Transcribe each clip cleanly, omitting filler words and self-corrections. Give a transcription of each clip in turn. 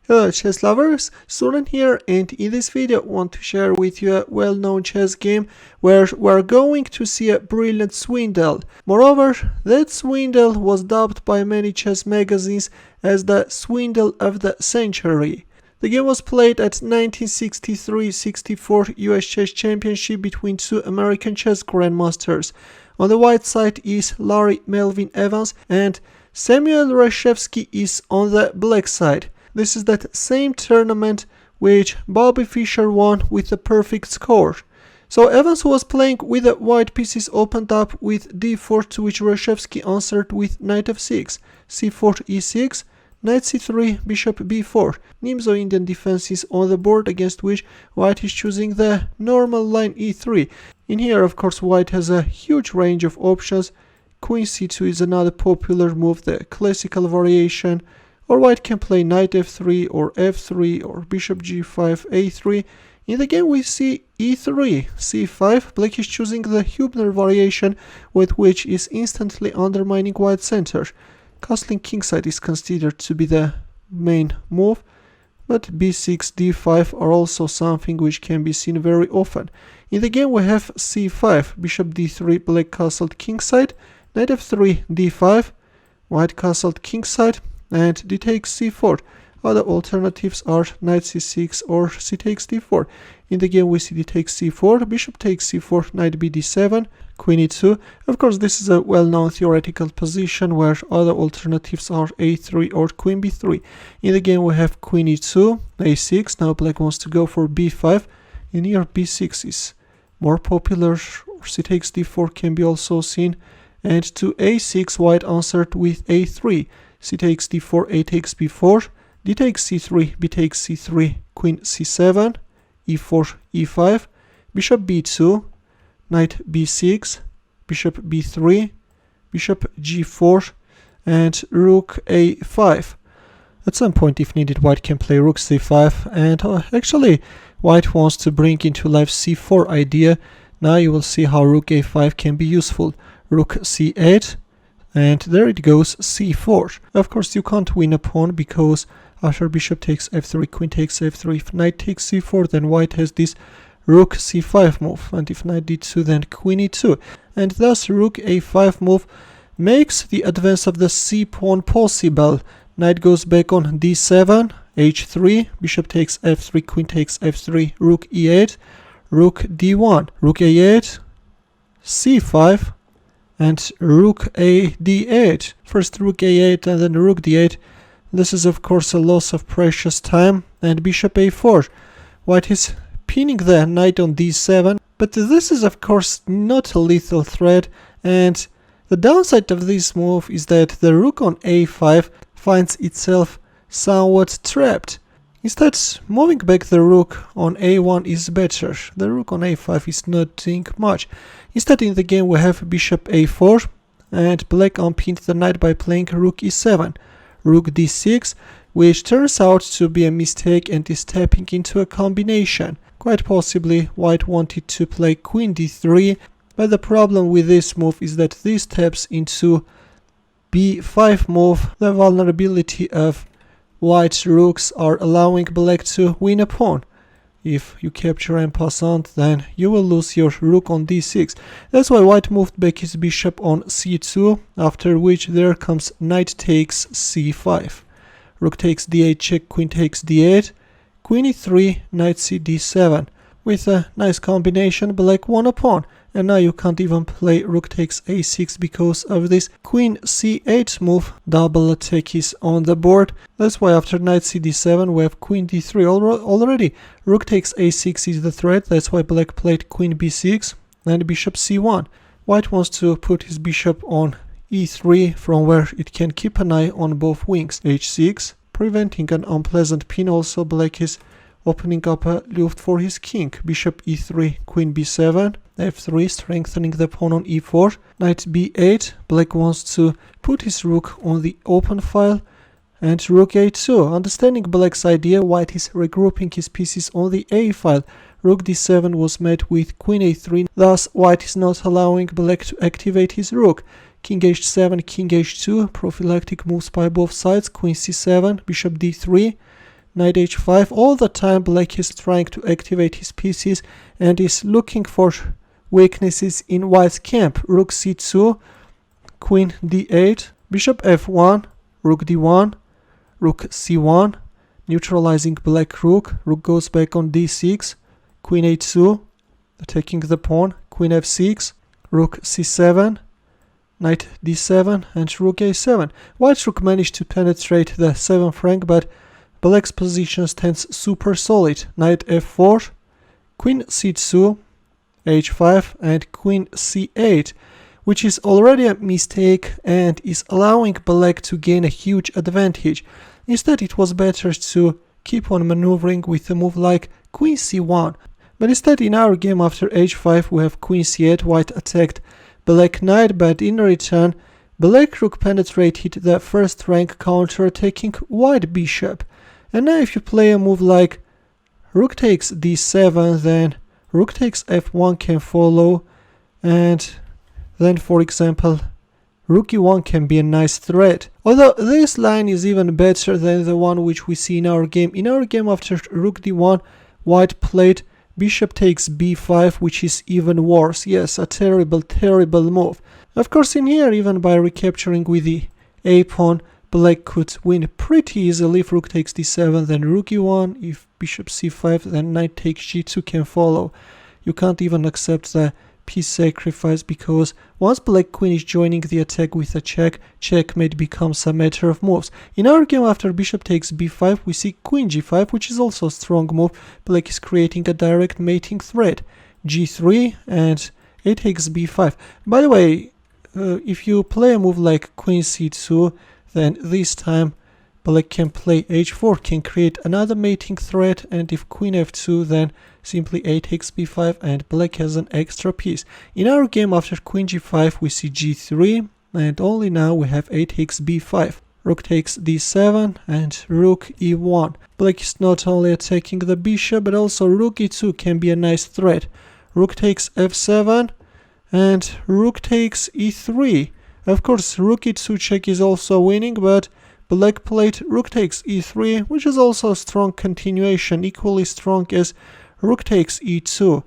Hello chess lovers, Student here, and in this video I want to share with you a well-known chess game where we're going to see a brilliant swindle. Moreover, that swindle was dubbed by many chess magazines as the swindle of the century. The game was played at 1963-64 US Chess Championship between two American chess grandmasters. On the white side is Larry Melvyn Evans and Samuel Reshevsky is on the black side. This is that same tournament which Bobby Fischer won with a perfect score. So Evans, who was playing with the white pieces, opened up with d4, to which Reshevsky answered with knight f6, c4 e6, knight c3, bishop b4. Nimzo-Indian defenses on the board, against which white is choosing the normal line e3. In here, of course, white has a huge range of options. Queen c2 is another popular move, the classical variation. Or white can play knight f3 or f3 or bishop g5, a3. In the game we see e3, c5. Black is choosing the Hübner variation, with which is instantly undermining white's center. Castling kingside is considered to be the main move, but b6, d5 are also something which can be seen very often. In the game we have c5, bishop d3, black castled kingside, knight f3, d5, white castled kingside, and d takes c4. Other alternatives are knight c6 or c takes d4. In the game we see d takes c4, bishop takes c4, knight bd7, queen e2. Of course, this is a well-known theoretical position where other alternatives are a3 or queen b3. In the game we have queen e2, a6. Now black wants to go for b5. In here b6 is more popular, or c takes d4 can be also seen. And to a6 white answered with a3. C takes d4, a takes b4, d takes c3, b takes c3, queen c7, e4, e5, bishop b2, knight b6, bishop b3, bishop g4, and rook a5. At some point, if needed, white can play rook c5, and actually white wants to bring into life c4 idea. Now you will see how rook a5 can be useful. Rook c8, and there it goes, c4. Of course, you can't win a pawn because after bishop takes f3, queen takes f3, if knight takes c4, then white has this rook c5 move, and if knight d2, then queen e2. And thus rook a5 move makes the advance of the c pawn possible. Knight goes back on d7, h3, bishop takes f3, queen takes f3, rook e8, rook d1, rook a8, c5, and rook a d8. First rook a8 and then rook d8. This is of course a loss of precious time. And bishop a4. White is pinning the knight on d7, but this is of course not a lethal threat, and the downside of this move is that the rook on a5 finds itself somewhat trapped. Instead, moving back the rook on a1 is better. The rook on a5 is not doing much. Instead, in the game we have bishop a4, and black unpinned the knight by playing rook e7, rook d6, which turns out to be a mistake and is tapping into a combination. Quite possibly white wanted to play queen d3, but the problem with this move is that this taps into b5 move. The vulnerability of white's rooks are allowing black to win a pawn. If you capture en passant, then you will lose your rook on d6. That's why white moved back his bishop on c2, after which there comes knight takes c5. Rook takes d8 check, queen takes d8, queen e3, knight c d7. With a nice combination, black won a pawn. And now you can't even play rook takes a6 because of this queen c8 move. Double attack is on the board. That's why after knight c d7 we have queen d3 already. Rook takes a6 is the threat. That's why black played queen b6 and bishop c1. White wants to put his bishop on e3, from where it can keep an eye on both wings. h6, preventing an unpleasant pin. Also black is opening up a luft for his king. Bishop e3, queen b7, f3, strengthening the pawn on e4, knight b8. Black wants to put his rook on the open file, and rook a2. Understanding black's idea, white is regrouping his pieces on the a file. Rook d7 was met with queen a3, thus white is not allowing black to activate his rook. King h7, king h2, prophylactic moves by both sides, queen c7, bishop d3, knight h5. All the time black is trying to activate his pieces and is looking for weaknesses in white's camp. Rook c2, queen d8, bishop f1, rook d1, rook c1, neutralizing black rook. Rook goes back on d6, queen a2, attacking the pawn, queen f6, rook c7, knight d7, and rook a7. White's rook managed to penetrate the 7th rank, but black's position stands super solid. Knight f4, queen c2, h5, and queen c8, which is already a mistake and is allowing black to gain a huge advantage. Instead, it was better to keep on maneuvering with a move like queen c1. But instead, in our game after h5, we have queen c8. White attacked black knight, but in return, black rook penetrated the 1st rank, counter-attacking white bishop. And now if you play a move like rook takes d7, then rook takes f1 can follow, and then, for example, rook e1 can be a nice threat. Although this line is even better than the one which we see in our game. In our game after rook d1, white played bishop takes b5, which is even worse. Yes, a terrible, terrible move. Of course, in here, even by recapturing with the a-pawn, black could win pretty easily. If rook takes d7, then rook e1. If bishop c5, then knight takes g2 can follow. You can't even accept the piece sacrifice, because once black queen is joining the attack with a check, checkmate becomes a matter of moves. In our game after bishop takes b5, we see queen g5, which is also a strong move. Black is creating a direct mating threat. g3 and a takes b5. By the way, if you play a move like queen c2, then this time black can play h4, can create another mating threat, and if queen f2, then simply a takes b5 and black has an extra piece. In our game after queen g5, we see g3, and only now we have a takes b5. Rook takes d7 and rook e1. Black is not only attacking the bishop, but also rook e2 can be a nice threat. Rook takes f7 and rook takes e3. Of course, rook e2 check is also winning, but black played rook takes e3, which is also a strong continuation, equally strong as rook takes e2.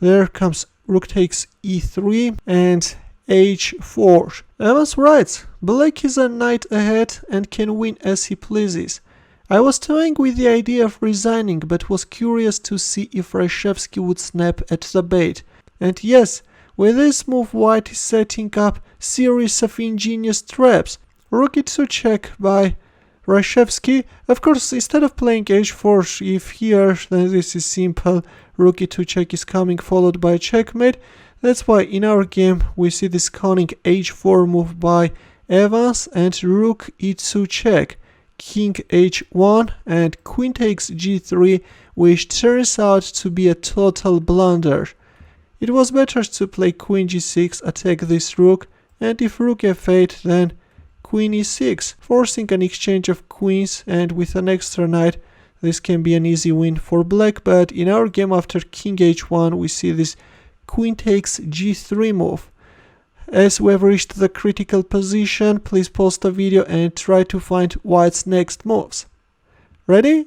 There comes rook takes e3 and h4. Evans writes, black is a knight ahead and can win as he pleases. I was toying with the idea of resigning, but was curious to see if Reshevsky would snap at the bait. And yes, with this move white is setting up series of ingenious traps. Rook e2 check by Reshevsky. Of course, instead of playing h4, if here, then this is simple. Rook e2 check is coming, followed by checkmate. That's why in our game we see this cunning h4 move by Evans and rook e2 check, king h1 and queen takes g3, which turns out to be a total blunder. It was better to play queen g6, attack this rook, and if rook f8, then queen e6, forcing an exchange of queens, and with an extra knight, this can be an easy win for black. But in our game after king h1, we see this queen takes g3 move. As we have reached the critical position, please pause the video and try to find white's next moves. Ready?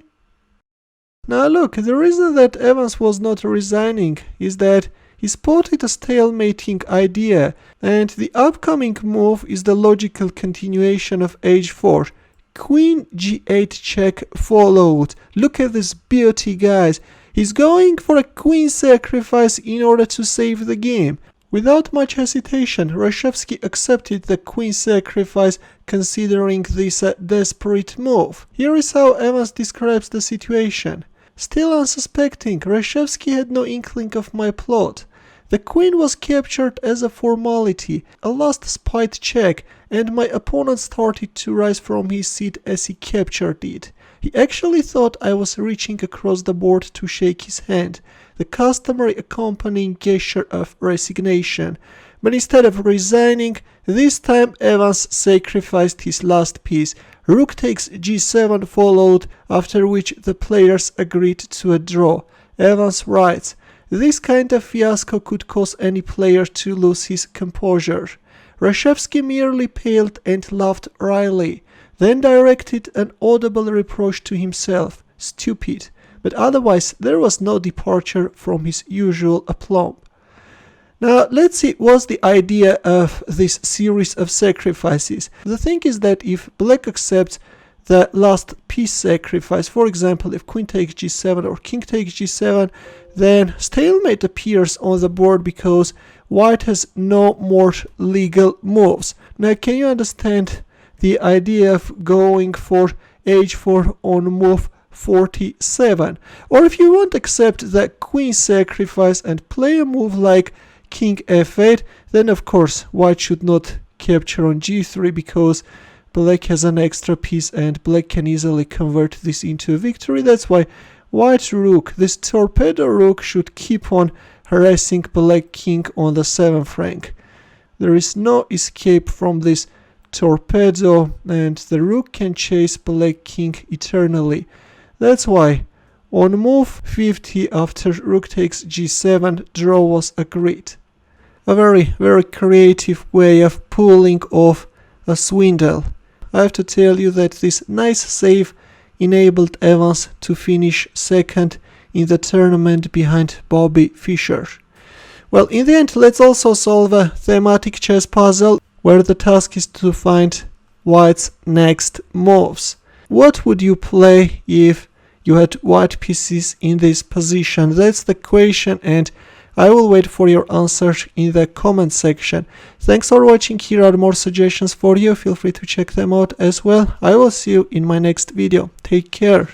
Now look, the reason that Evans was not resigning is that he spotted a stalemating idea, and the upcoming move is the logical continuation of h4. Queen g8 check followed. Look at this beauty, guys. He's going for a queen sacrifice in order to save the game. Without much hesitation, Reshevsky accepted the queen sacrifice, considering this a desperate move. Here is how Evans describes the situation. Still unsuspecting, Reshevsky had no inkling of my plot. The queen was captured as a formality, a last spite check, and my opponent started to rise from his seat as he captured it. He actually thought I was reaching across the board to shake his hand, the customary accompanying gesture of resignation. But instead of resigning, this time Evans sacrificed his last piece. Rook takes g7 followed, after which the players agreed to a draw. Evans writes, this kind of fiasco could cause any player to lose his composure. Reshevsky merely paled and laughed wryly. then directed an audible reproach to himself, stupid, but otherwise there was no departure from his usual aplomb. Now let's see what's the idea of this series of sacrifices. The thing is that if black accepts the last piece sacrifice, for example if queen takes g7 or king takes g7, then stalemate appears on the board because white has no more legal moves. Now can you understand the idea of going for h4 on move 47? Or if you won't accept the queen sacrifice and play a move like king f8, then of course white should not capture on g3 because black has an extra piece and black can easily convert this into a victory. That's why white rook, this torpedo rook, should keep on harassing black king on the 7th rank. There is no escape from this torpedo and the rook can chase black king eternally. That's why on move 50 after rook takes g7, draw was agreed. A very creative way of pulling off a swindle. I have to tell you that this nice save enabled Evans to finish second in the tournament behind Bobby Fischer. Well, in the end, let's also solve a thematic chess puzzle where the task is to find white's next moves. What would you play if you had white pieces in this position? That's the question, and I will wait for your answers in the comment section. Thanks for watching. Here are more suggestions for you. Feel free to check them out as well. I will see you in my next video. Take care.